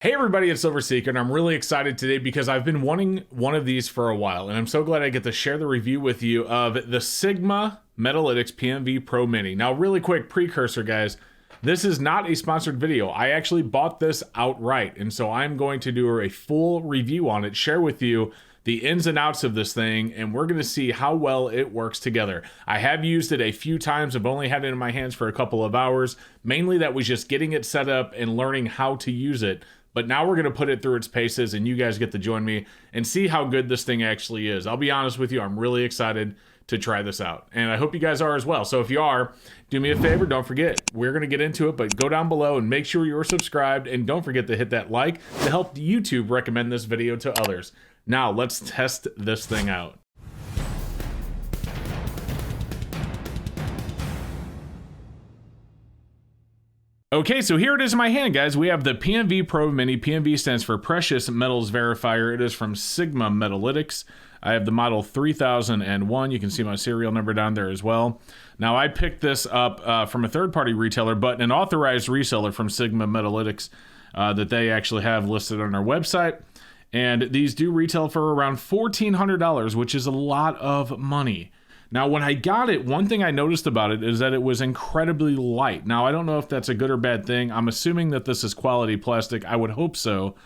Hey everybody, it's Silverseeker, and I'm really excited today because I've been wanting one of these for a while, and I'm so glad I get to share the review with you of the Sigma Metalytics PMV Pro Mini. Now, really quick, Precursor guys, this is not a sponsored video. I actually bought this outright, and so I'm going to do a full review on it, share with you the ins and outs of this thing, and we're going to see how well it works together. I have used it a few times. I've only had it in my hands for a couple of hours. Mainly that was just getting it set up and learning how to use it. But now we're going to put it through its paces, and you guys get to join me and see how good this thing actually is. I'll be honest with you, I'm really excited to try this out, and I hope you guys are as well. So if you are, do me a favor, don't forget, we're going to get into it, but go down below and make sure you're subscribed, and don't forget to hit that like to help YouTube recommend this video to others. Now, let's test this thing out. Okay, so here it is in my hand, guys. We have the PMV Pro Mini. PMV stands for Precious Metals Verifier. It is from Sigma Metalytics. I have the model 3001. You can see my serial number down there as well. Now, I picked this up from a third-party retailer, but an authorized reseller from Sigma Metalytics that they actually have listed on their website. And these do retail for around $1,400, which is a lot of money. Now, when I got it, one thing I noticed about it is that it was incredibly light. Now, I don't know if that's a good or bad thing. I'm assuming that this is quality plastic. I would hope so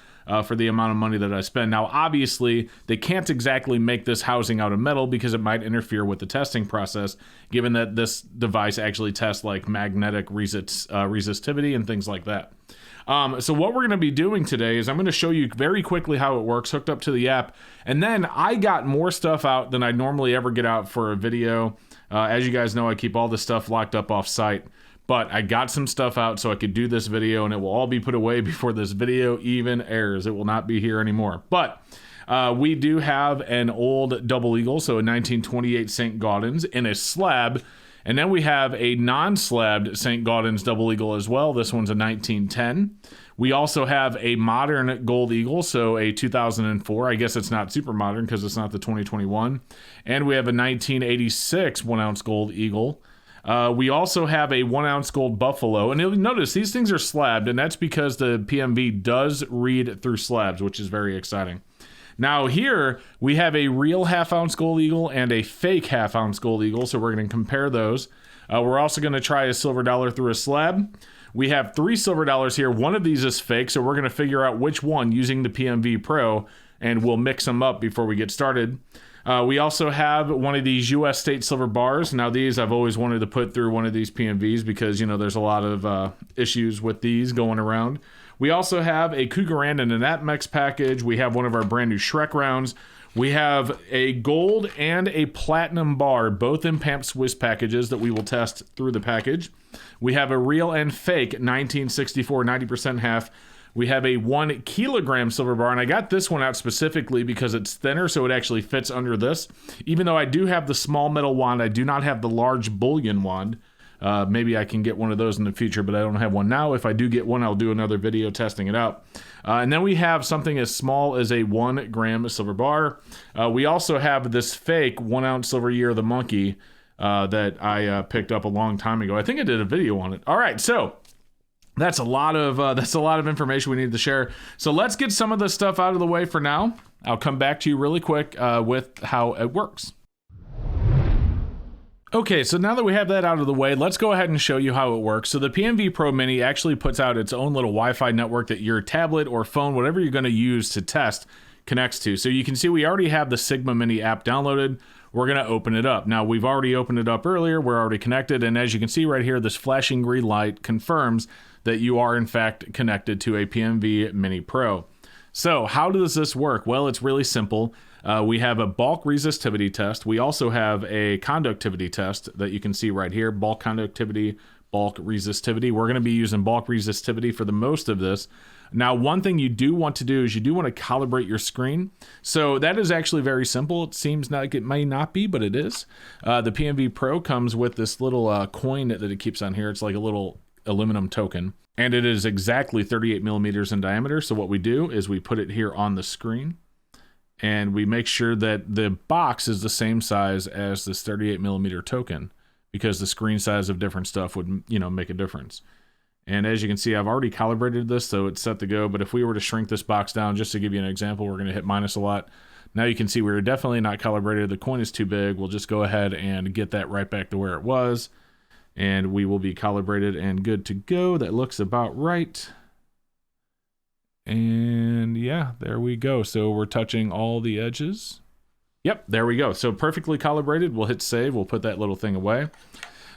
for the amount of money that I spend. Now, obviously, they can't exactly make this housing out of metal because it might interfere with the testing process, given that this device actually tests like magnetic resistivity and things like that. So what we're going to be doing today is I'm going to show you very quickly how it works, hooked up to the app. And then I got more stuff out than I normally ever get out for a video. As you guys know, I keep all this stuff locked up off site. But I got some stuff out so I could do this video, and it will all be put away before this video even airs. It will not be here anymore. But we do have an old Double Eagle, so a 1928 St. Gaudens in a slab. And then we have a non-slabbed St. Gaudens Double Eagle as well. This one's a 1910. We also have a modern Gold Eagle, so a 2004. I guess it's not super modern because it's not the 2021. And we have a 1986 1-ounce Gold Eagle. We also have a 1-ounce Gold Buffalo. And you'll notice these things are slabbed, and that's because the PMV does read through slabs, which is very exciting. Now here, we have a real half-ounce Gold Eagle and a fake half-ounce Gold Eagle, so we're going to compare those. We're also going to try a silver dollar through a slab. We have 3 silver dollars here. One of these is fake, so we're going to figure out which one using the PMV Pro, and we'll mix them up before we get started. We also have one of these US State silver bars. Now these I've always wanted to put through one of these PMVs because, you know, there's a lot of issues with these going around. We also have a Cougarand and an APMEX package. We have one of our brand new Shrek rounds. We have a gold and a platinum bar, both in PAMP Swiss packages that we will test through the package. We have a real and fake 1964 90% half. We have a 1 kilogram silver bar, and I got this one out specifically because it's thinner, so it actually fits under this. Even though I do have the small metal wand, I do not have the large bullion wand. Maybe I can get one of those in the future, but I don't have one now. If I do get one, I'll do another video testing it out. And then we have something as small as a 1 gram silver bar. We also have this fake 1-ounce silver Year of the Monkey that I picked up a long time ago. I think I did a video on it. All right, so that's a lot of information we need to share. So let's get some of this stuff out of the way for now. I'll come back to you really quick with how it works. Okay, so now that we have that out of the way, let's go ahead and show you how it works. So the PMV Pro Mini actually puts out its own little Wi-Fi network that your tablet or phone, whatever you're going to use to test, connects to. So you can see we already have the Sigma Mini app downloaded. We're going to open it up. Now, we've already opened it up earlier. We're already connected. And as you can see right here, this flashing green light confirms that you are, in fact, connected to a PMV Mini Pro. So how does this work? Well, it's really simple. We have a bulk resistivity test. We also have a conductivity test that you can see right here. Bulk conductivity, bulk resistivity. We're going to be using bulk resistivity for the most of this. Now, one thing you do want to do is you do want to calibrate your screen. So that is actually very simple. It seems like it may not be, but it is. The PMV Pro comes with this little coin that it keeps on here. It's like a little aluminum token. And it is exactly 38 millimeters in diameter. So what we do is we put it here on the screen, and we make sure that the box is the same size as this 38 millimeter token, because the screen size of different stuff would, you know, make a difference. And as you can see, I've already calibrated this, so it's set to go. But if we were to shrink this box down, just to give you an example, we're going to hit minus a lot. Now you can see we're definitely not calibrated. The coin is too big. We'll just go ahead and get that right back to where it was. And we will be calibrated and good to go. That looks about right. And yeah, there we go. So we're touching all the edges. Yep, there we go. So perfectly calibrated. We'll hit save. We'll put that little thing away.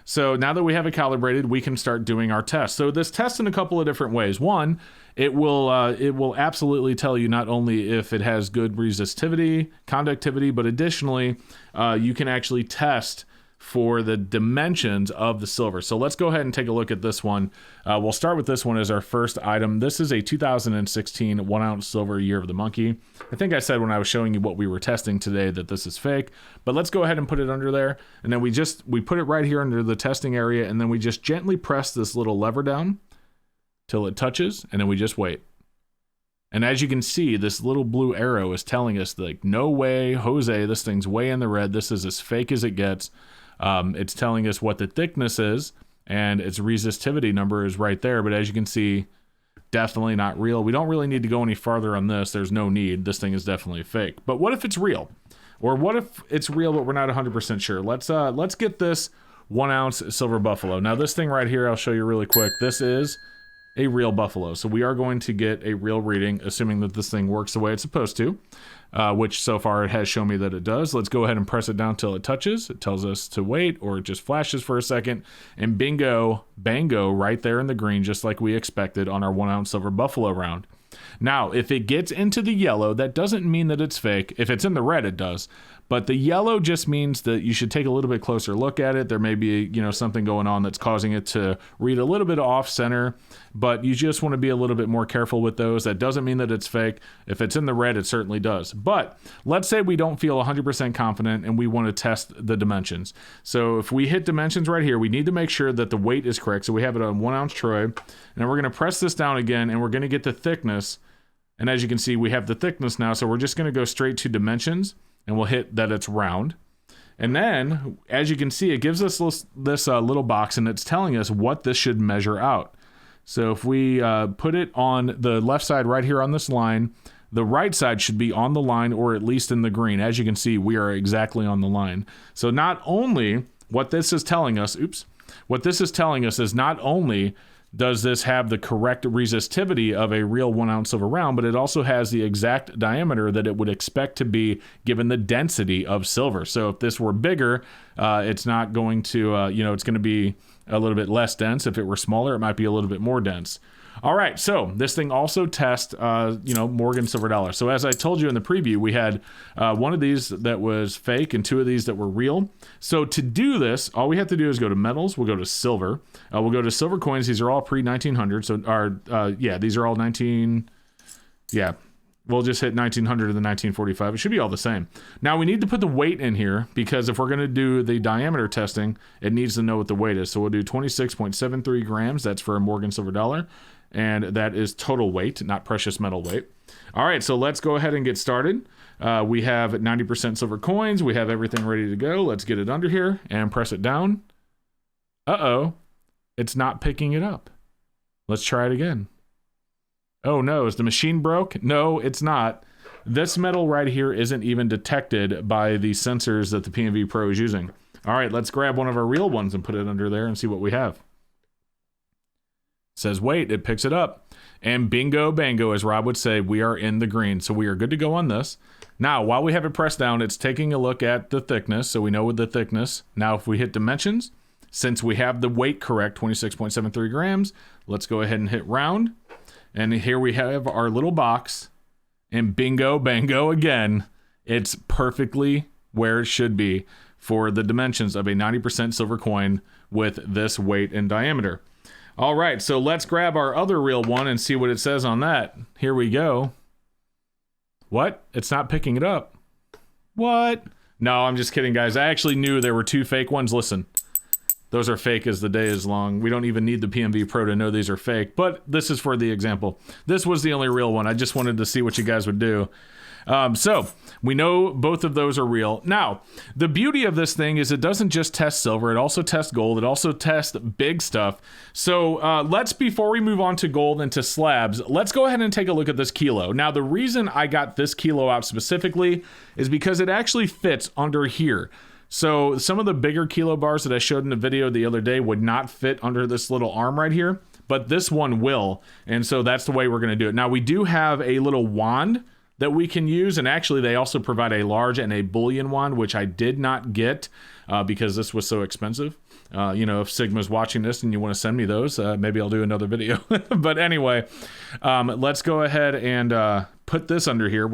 So now that we have it calibrated, we can start doing our test. So this tests in a couple of different ways. One, it will absolutely tell you not only if it has good resistivity, conductivity, but additionally, you can actually test for the dimensions of the silver. So let's go ahead and take a look at this one. We'll start with this one as our first item. This is a 2016 1 ounce silver Year of the Monkey. I think I said when I was showing you what we were testing today that this is fake, but let's go ahead and put it under there. And then we put it right here under the testing area, and then we just gently press this little lever down till it touches, and then we just wait. And as you can see, this little blue arrow is telling us like, no way, Jose, this thing's way in the red. This is as fake as it gets. It's telling us what the thickness is, and its resistivity number is right there. But as you can see, definitely not real. We don't really need to go any farther on this. There's no need. This thing is definitely fake. But what if it's real? Or what if it's real, but we're not 100% sure? Let's get this 1 ounce silver buffalo. Now this thing right here, I'll show you really quick. This is a real buffalo. So we are going to get a real reading, assuming that this thing works the way it's supposed to, which so far it has shown me that it does. Let's go ahead and press it down till it touches. It tells us to wait, or it just flashes for a second, and bingo, bango, right there in the green, just like we expected on our 1 ounce silver buffalo round. Now, if it gets into the yellow, that doesn't mean that it's fake. If it's in the red, it does. But the yellow just means that you should take a little bit closer look at it. There may be, something going on that's causing it to read a little bit off center, but you just want to be a little bit more careful with those. That doesn't mean that it's fake. If it's in the red, it certainly does. But let's say we don't feel 100% confident and we want to test the dimensions. So if we hit dimensions right here, we need to make sure that the weight is correct. So we have it on 1 ounce troy, and then we're going to press this down again, and we're going to get the thickness. And as you can see, we have the thickness now, so we're just going to go straight to dimensions, and we'll hit that it's round. And then, as you can see, it gives us this little box, and it's telling us what this should measure out. So if we put it on the left side right here on this line, the right side should be on the line, or at least in the green. As you can see, we are exactly on the line. So not only what this is telling us, what this is telling us is not only does this have the correct resistivity of a real 1 ounce silver round, but it also has the exact diameter that it would expect to be given the density of silver. So if this were bigger, it's not going to, it's going to be a little bit less dense. If it were smaller, it might be a little bit more dense. All right, so this thing also tests, Morgan silver dollar. So as I told you in the preview, we had one of these that was fake and 2 of these that were real. So to do this, all we have to do is go to metals. We'll go to silver. We'll go to silver coins. These are all pre-1900. So these are all 19. Yeah, we'll just hit 1900 and then 1945. It should be all the same. Now we need to put the weight in here, because if we're going to do the diameter testing, it needs to know what the weight is. So we'll do 26.73 grams. That's for a Morgan silver dollar. And that is total weight, not precious metal weight. All right, so let's go ahead and get started. We have 90% silver coins. We have everything ready to go. Let's get it under here and press it down. Uh-oh, it's not picking it up. Let's try it again. Oh no, is the machine broke? No, it's not. This metal right here isn't even detected by the sensors that the PMV Pro is using. All right, let's grab one of our real ones and put it under there and see what we have. Says wait, it picks it up, and bingo bango, as Rob would say, we are in the green. So we are good to go on this. Now while we have it pressed down, it's taking a look at the thickness, so we know what the thickness. Now if we hit dimensions, since we have the weight correct, 26.73 grams, let's go ahead and hit round, and here we have our little box, and bingo bango again, it's perfectly where it should be for the dimensions of a 90% silver coin with this weight and diameter. All right, so let's grab our other real one and see what it says on that. Here we go. What? It's not picking it up. What? No, I'm just kidding, guys. I actually knew there were 2 fake ones. Listen, those are fake as the day is long. We don't even need the PMV Pro to know these are fake, but this is for the example. This was the only real one. I just wanted to see what you guys would do. So we know both of those are real. Now, the beauty of this thing is it doesn't just test silver. It also tests gold. It also tests big stuff. So before we move on to gold and to slabs, let's go ahead and take a look at this kilo. Now, the reason I got this kilo out specifically is because it actually fits under here. So some of the bigger kilo bars that I showed in the video the other day would not fit under this little arm right here, but this one will. And so that's the way we're going to do it. Now, we do have a little wand that we can use, and actually they also provide a large and a bullion wand, which I did not get because this was so expensive. If Sigma's watching this and you want to send me those, maybe I'll do another video. But anyway, let's go ahead and put this under here.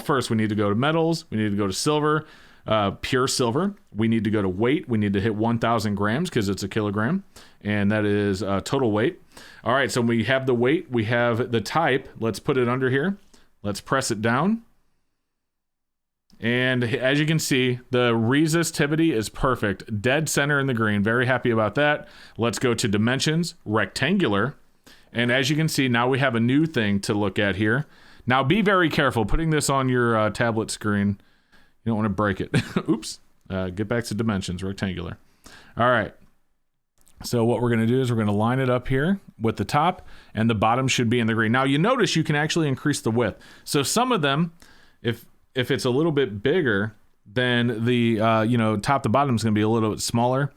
First we need to go to metals. We need to go to silver, pure silver. We need to go to weight. We need to hit 1,000 grams because it's a kilogram, and that is total weight. All right, so we have the weight. We have the type. Let's put it under here. Let's press it down. And as you can see, the resistivity is perfect. Dead center in the green. Very happy about that. Let's go to dimensions, rectangular. And as you can see, now we have a new thing to look at here. Now be very careful putting this on your tablet screen. You don't want to break it. Oops. Get back to dimensions, rectangular. All right. So what we're going to do is we're going to line it up here with the top, and the bottom should be in the green. Now you notice you can actually increase the width. So some of them, if it's a little bit bigger, then the top to bottom is going to be a little bit smaller,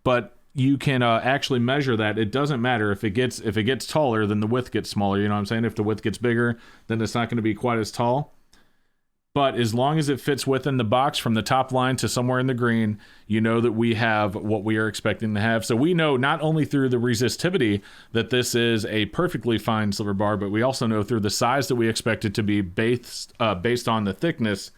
but you can actually measure that. It doesn't matter if it gets taller, then the width gets smaller. You know what I'm saying? If the width gets bigger, then it's not going to be quite as tall. But as long as it fits within the box from the top line to somewhere in the green, you know that we have what we are expecting to have. So we know not only through the resistivity that this is a perfectly fine silver bar, but we also know through the size that we expect it to be based on the thickness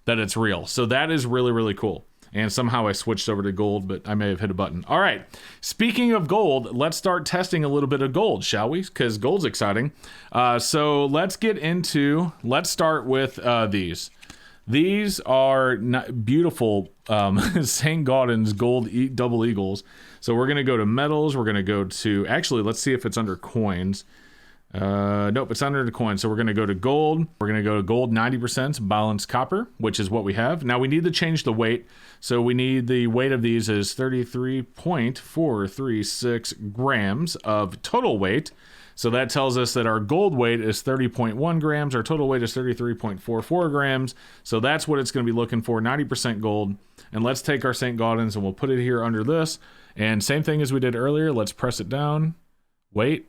that it's real. So that is really, really cool. And somehow I switched over to gold, but I may have hit a button. All right, speaking of gold, let's start testing a little bit of gold, shall we? Because gold's exciting. So let's start with these. These are beautiful St. Gaudens gold double eagles. So we're going to go to metals. We're going to go to, actually, let's see if it's under coins. Nope, it's under the coin. So we're going to go to gold. We're going to go to gold 90% balanced copper, which is what we have. Now we need to change the weight. So we need the weight of these is 33.436 grams of total weight. So that tells us that our gold weight is 30.1 grams. Our total weight is 33.44 grams. So that's what it's going to be looking for, 90% gold. And let's take our St. Gaudens and we'll put it here under this. And same thing as we did earlier. Let's press it down. Weight.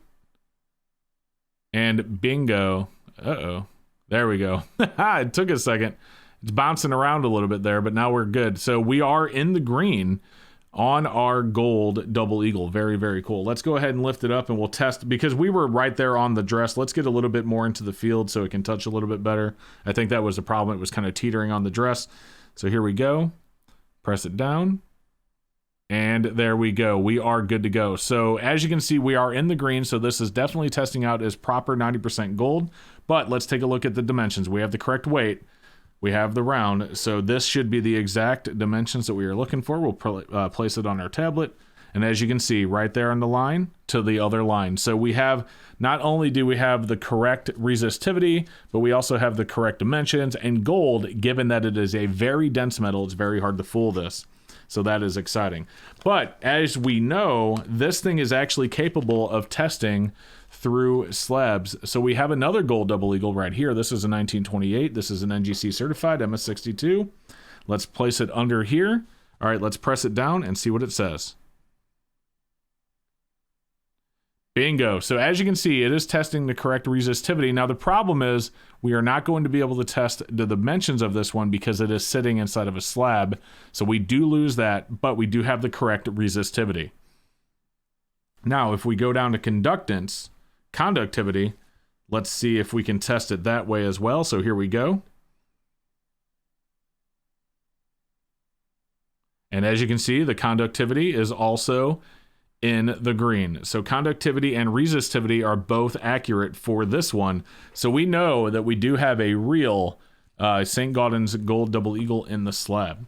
And bingo. Uh-oh. There we go. It took a second. It's bouncing around a little bit there, but now we're good. So we are in the green on our gold double eagle. Very, very cool. Let's go ahead and lift it up and we'll test, because we were right there on the dress. Let's get a little bit more into the field so it can touch a little bit better. I think that was the problem. It was kind of teetering on the dress. So here we go. Press it down. And there we go. We are good to go. So as you can see, we are in the green. So this is definitely testing out as proper 90% gold. But let's take a look at the dimensions. We have the correct weight. We have the round. So this should be the exact dimensions that we are looking for. We'll place it on our tablet. And as you can see, right there on the line to the other line. So we have, not only do we have the correct resistivity, but we also have the correct dimensions. And gold, given that it is a very dense metal, it's very hard to fool this. So that is exciting. But as we know, this thing is actually capable of testing through slabs. So we have another gold double eagle right here. This is a 1928. This is an NGC certified MS62. Let's place it under here. All right, let's press it down and see what it says. Bingo. So as you can see, it is testing the correct resistivity. Now the problem is we are not going to be able to test the dimensions of this one because it is sitting inside of a slab. So we do lose that, but we do have the correct resistivity. Now, if we go down to conductivity, let's see if we can test it that way as well. So here we go. And as you can see, the conductivity is also in the green. So conductivity and resistivity are both accurate for this one. So we know that we do have a real St. Gaudens gold double eagle in the slab.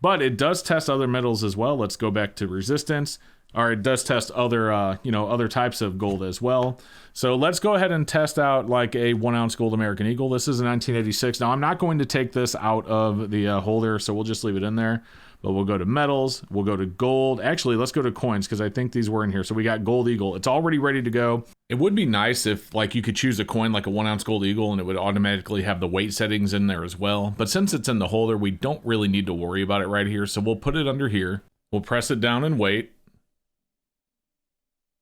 but it does test other metals as well. Let's go back to resistance. Or it does test other, other types of gold as well. So let's go ahead and test out like a 1 ounce gold American Eagle. This is a 1986. Now I'm not going to take this out of the holder, so we'll just leave it in there. But we'll go to metals, we'll go to gold. Actually, let's go to coins because I think these were in here. So we got gold eagle. It's already ready to go. It would be nice if like you could choose a coin like a 1 ounce gold eagle and it would automatically have the weight settings in there as well. But since it's in the holder, we don't really need to worry about it right here. So we'll put it under here. We'll press it down and wait.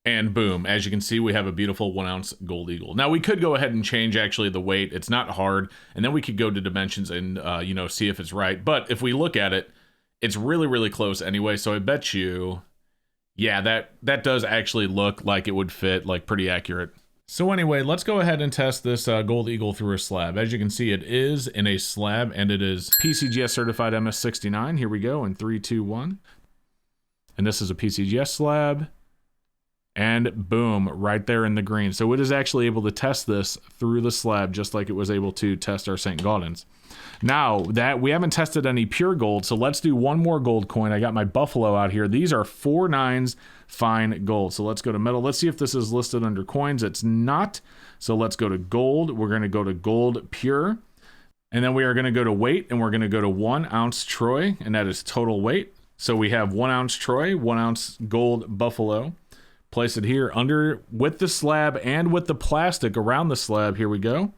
And boom, as you can see, we have a beautiful 1 ounce gold eagle. Now we could go ahead and change actually the weight. It's not hard. And then we could go to dimensions and, see if it's right. But if we look at it, it's really, really close anyway. So I bet you, yeah, that does actually look like it would fit, like pretty accurate. So anyway, let's go ahead and test this gold eagle through a slab. As you can see, it is in a slab and it is PCGS certified MS69. Here we go in 3, 2, 1. And this is a PCGS slab. And boom, right there in the green. So it is actually able to test this through the slab just like it was able to test our St. Gaudens. Now that we haven't tested any pure gold, so let's do one more gold coin. I got my Buffalo out here. These are 4 nines fine gold. So let's go to metal. Let's see if this is listed under coins. It's not. So let's go to gold. We're going to go to gold pure. And then we are going to go to weight and we're going to go to 1 ounce Troy, and that is total weight. So we have 1 ounce Troy, 1 ounce gold Buffalo. Place it here under with the slab and with the plastic around the slab. Here we go.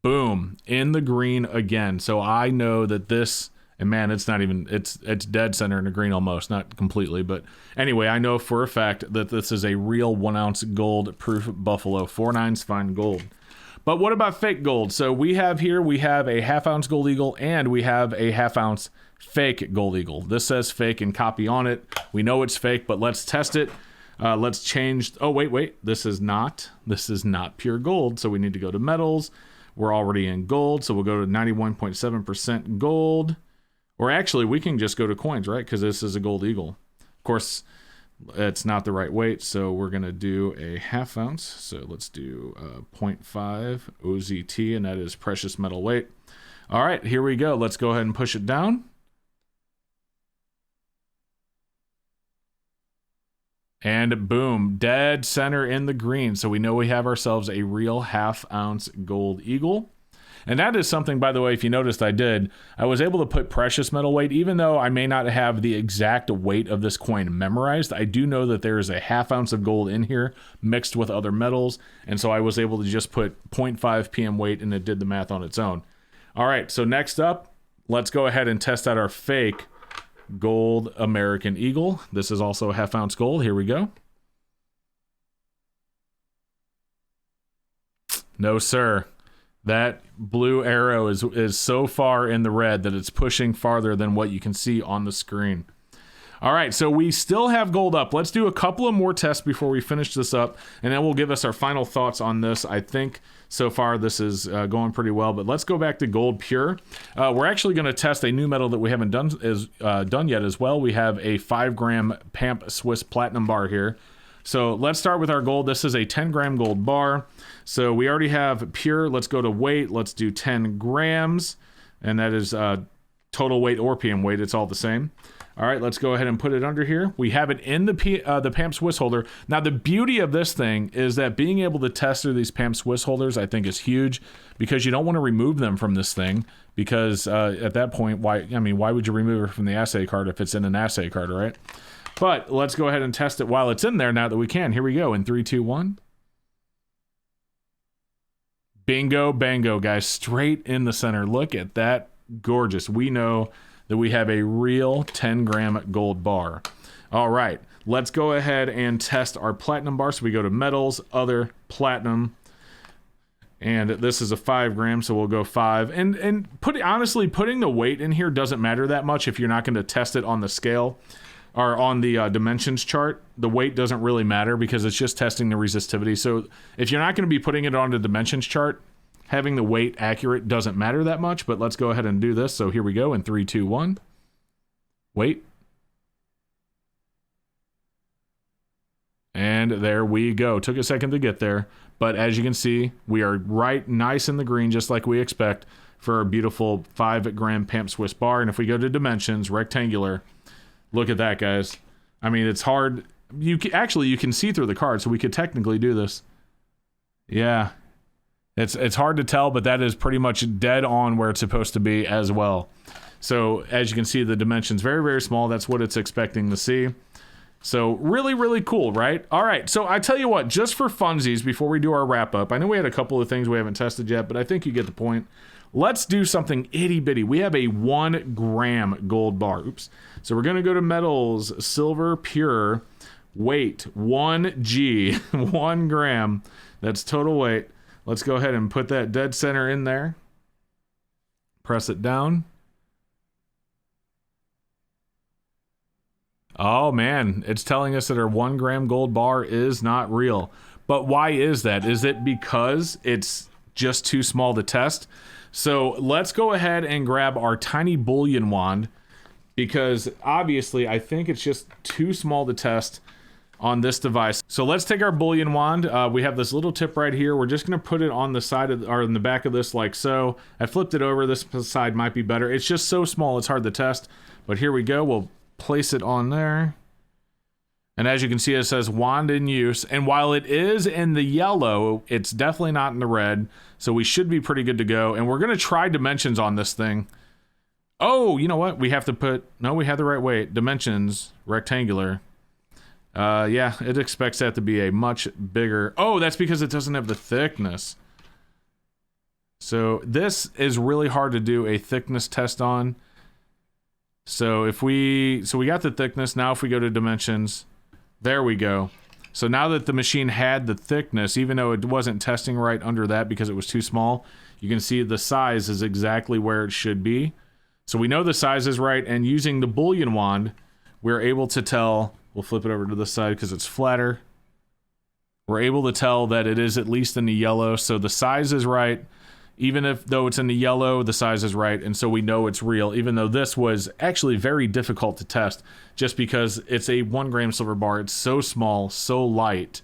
Boom, in the green again. So I know that this, and man, it's not even, it's dead center in the green almost, not completely. But anyway, I know for a fact that this is a real 1 ounce gold proof Buffalo, 4 nines fine gold. But what about fake gold? So we have here, we have a 1/2 ounce gold eagle and we have a 1/2 ounce fake gold eagle. This says fake and copy on it. We know it's fake, but let's test it. Let's change. Oh, wait. This is not pure gold. So we need to go to metals. We're already in gold. So we'll go to 91.7% gold. Or actually, we can just go to coins, right? Because this is a gold eagle. Of course, it's not the right weight. So we're going to do a 1/2 ounce. So let's do 0.5 OZT, and that is precious metal weight. All right, here we go. Let's go ahead and push it down. And boom, dead center in the green. So we know we have ourselves a real 1/2 ounce gold eagle. And that is something, by the way, if you noticed I was able to put precious metal weight, even though I may not have the exact weight of this coin memorized. I do know that there is a 1/2 ounce of gold in here mixed with other metals. And so I was able to just put 0.5 PM weight and it did the math on its own. All right, so next up, let's go ahead and test out our fake gold American Eagle. This is also a 1/2 ounce gold. Here we go. No, sir. That blue arrow is so far in the red that it's pushing farther than what you can see on the screen. All right, so we still have gold up. Let's do a couple of more tests before we finish this up, and then we'll give us our final thoughts on this. I think so far this is going pretty well, but let's go back to gold pure. We're actually going to test a new metal that we haven't done yet as well. We have a 5-gram PAMP Swiss Platinum bar here. So let's start with our gold. This is a 10-gram gold bar. So we already have pure. Let's go to weight. Let's do 10 grams, and that is total weight or PM weight. It's all the same. All right, let's go ahead and put it under here. We have it in the PAMP Swiss holder. Now, the beauty of this thing is that being able to test through these PAMP Swiss holders, I think, is huge because you don't want to remove them from this thing because at that point, why would you remove it from the assay card if it's in an assay card, right? But let's go ahead and test it while it's in there now that we can. Here we go in 3, 2, 1. Bingo, bango, guys. Straight in the center. Look at that. Gorgeous. We know that we have a real 10-gram gold bar. All right, let's go ahead and test our platinum bar. So we go to metals, other, platinum, and this is a 5 gram, so we'll go 5. And honestly, putting the weight in here doesn't matter that much if you're not going to test it on the scale or on the dimensions chart. The weight doesn't really matter because it's just testing the resistivity. So if you're not going to be putting it on the dimensions chart, having the weight accurate doesn't matter that much, but let's go ahead and do this. So here we go in 3, 2, 1. Weight. And there we go. Took a second to get there, but as you can see, we are right nice in the green, just like we expect. for a beautiful 5 gram PAMP Swiss bar. And if we go to dimensions, rectangular, look at that, guys. I mean, it's hard. You can see through the card, so we could technically do this. Yeah, it's hard to tell, but that is pretty much dead on where it's supposed to be as well. So as you can see, the dimensions very, very small. That's what it's expecting to see. So really, really cool, right? All right, so I tell you what, just for funsies, before we do our wrap up, I know we had a couple of things we haven't tested yet, but I think you get the point. Let's do something itty bitty. We have a 1 gram gold bar. Oops. So we're gonna go to Metals Silver Pure, weight 1G, 1 gram. That's total weight. Let's go ahead and put that dead center in there. Press it down. Oh man, it's telling us that our 1 gram gold bar is not real. But why is that? Is it because it's just too small to test? So let's go ahead and grab our tiny Bullion wand, because obviously I think it's just too small to test on this device. So let's take our Bullion wand. We have this little tip right here. We're just gonna put it on the side of, or in the back of this like so. I flipped it over. This side might be better. It's just so small, it's hard to test. But here we go. We'll place it on there. And as you can see, it says wand in use. And while it is in the yellow, it's definitely not in the red. So we should be pretty good to go. And we're gonna try dimensions on this thing. Oh, you know what? We have to put, no, we have the right weight. Dimensions, rectangular. Yeah, it expects that to be a much bigger, oh, that's because it doesn't have the thickness. So this is really hard to do a thickness test on. So if we got the thickness. Now if we go to dimensions, there we go. So now that the machine had the thickness, even though it wasn't testing right under that because it was too small, you can see the size is exactly where it should be. So we know the size is right, and using the Bullion wand, we're able to tell, we'll flip it over to this side because it's flatter. We're able to tell that it is at least in the yellow, so the size is right. Even if, though it's in the yellow, the size is right, and so we know it's real, even though this was actually very difficult to test, just because it's a 1 gram silver bar. It's so small, so light.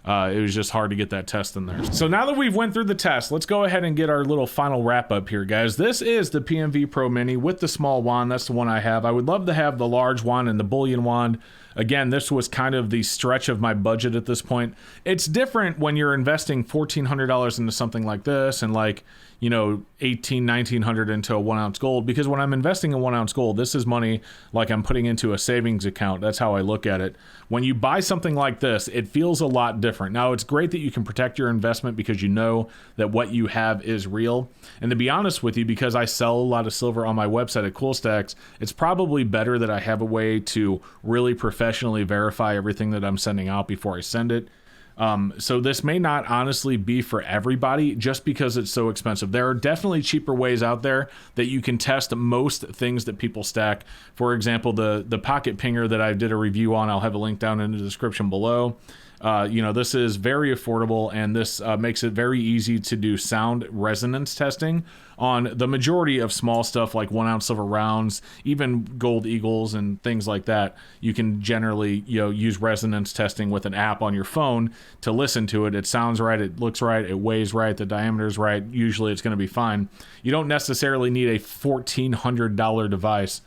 It was just hard to get that test in there. So now that we've went through the test, let's go ahead and get our little final wrap up here, guys. This is the PMV Pro Mini with the small wand. That's the one I have. I would love to have the large wand and the Bullion wand. Again, this was kind of the stretch of my budget at this point. It's different when you're investing $1,400 into something like this and like, you know, $1,900 into a 1 ounce gold, because when I'm investing in 1 ounce gold, this is money like I'm putting into a savings account. That's how I look at it. When you buy something like this, it feels a lot different. Now, it's great that you can protect your investment because you know that what you have is real. And to be honest with you, because I sell a lot of silver on my website at CoolStacks, it's probably better that I have a way to really professionally verify everything that I'm sending out before I send it. So this may not honestly be for everybody just because it's so expensive. There are definitely cheaper ways out there that you can test most things that people stack. For example, the pocket pinger that I did a review on, I'll have a link down in the description below. You know, this is very affordable, and this makes it very easy to do sound resonance testing on the majority of small stuff like 1 ounce silver rounds, even gold eagles and things like that. You can generally, you know, use resonance testing with an app on your phone to listen to it. It sounds right, it looks right, it weighs right, the diameter's right. Usually it's going to be fine. You don't necessarily need a $1,400 device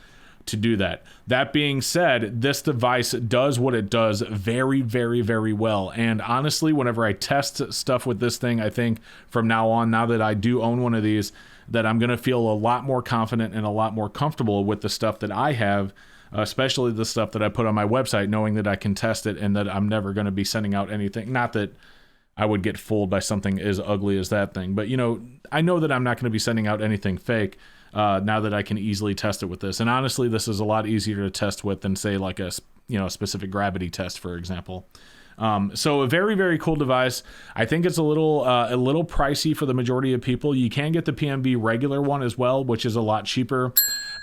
to do that. That being said, this device does what it does very, very, very well. And honestly, whenever I test stuff with this thing, I think from now on, now that I do own one of these, that I'm going to feel a lot more confident and a lot more comfortable with the stuff that I have, especially the stuff that I put on my website, knowing that I can test it and that I'm never going to be sending out anything. Not that I would get fooled by something as ugly as that thing, but you know, I know that I'm not going to be sending out anything fake. Now that I can easily test it with this. And honestly, this is a lot easier to test with than say like a, you know, a specific gravity test, for example. So a very, very cool device. I think it's a little pricey for the majority of people. You can get the PMV regular one as well, which is a lot cheaper,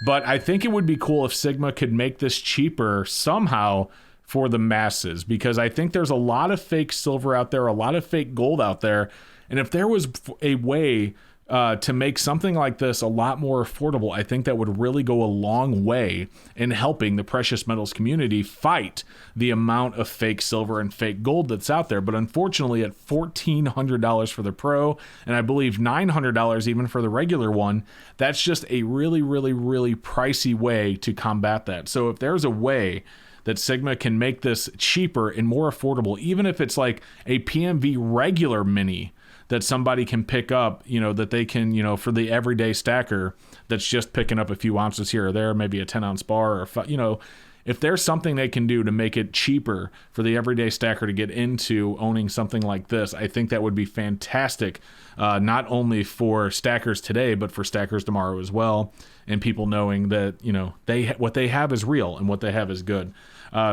but I think it would be cool if Sigma could make this cheaper somehow for the masses, because I think there's a lot of fake silver out there, a lot of fake gold out there. And if there was a way to make something like this a lot more affordable. I think that would really go a long way in helping the precious metals community fight the amount of fake silver and fake gold that's out there. But unfortunately, at $1,400 for the Pro, and I believe $900 even for the regular one, that's just a really, really, really pricey way to combat that. So if there's a way that Sigma can make this cheaper and more affordable, even if it's like a PMV regular mini that somebody can pick up, you know, that they can, you know, for the everyday stacker that's just picking up a few ounces here or there, maybe a 10-ounce bar, or, you know, if there's something they can do to make it cheaper for the everyday stacker to get into owning something like this, I think that would be fantastic, not only for stackers today, but for stackers tomorrow as well, and people knowing that, you know, what they have is real and what they have is good.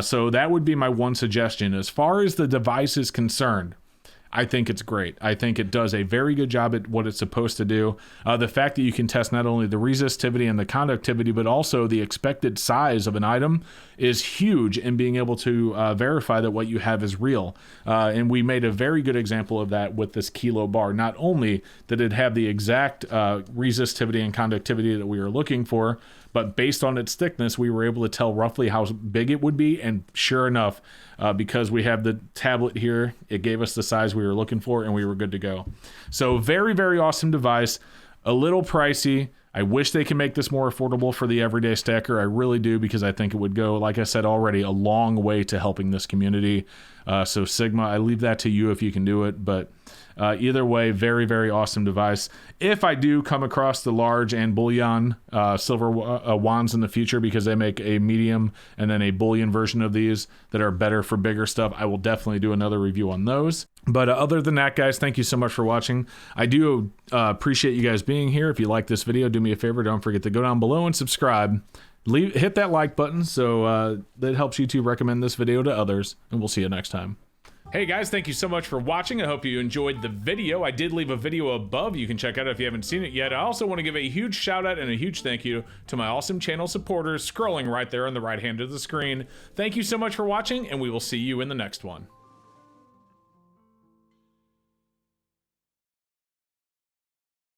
So that would be my one suggestion. As far as the device is concerned, I think it's great. I think it does a very good job at what it's supposed to do. The fact that you can test not only the resistivity and the conductivity, but also the expected size of an item is huge in being able to verify that what you have is real. And we made a very good example of that with this kilo bar. Not only did it have the exact resistivity and conductivity that we were looking for, but based on its thickness, we were able to tell roughly how big it would be. And sure enough, because we have the tablet here, it gave us the size we were looking for, and we were good to go. So very, very awesome device. A little pricey. I wish they could make this more affordable for the everyday stacker. I really do, because I think it would go, like I said already, a long way to helping this community. So Sigma, I leave that to you if you can do it. But either way, very, very awesome device. If I do come across the large and Bullion silver wands in the future, because they make a medium and then a Bullion version of these that are better for bigger stuff, I will definitely do another review on those. But other than that, guys, thank you so much for watching. I do appreciate you guys being here. If you like this video, do me a favor. Don't forget to go down below and subscribe. Hit that like button so that helps YouTube recommend this video to others. And we'll see you next time. Hey guys, thank you so much for watching. I hope you enjoyed the video. I did leave a video above you can check out if you haven't seen it yet. I also want to give a huge shout out and a huge thank you to my awesome channel supporters scrolling right there on the right hand of the screen. Thank you so much for watching, and we will see you in the next one.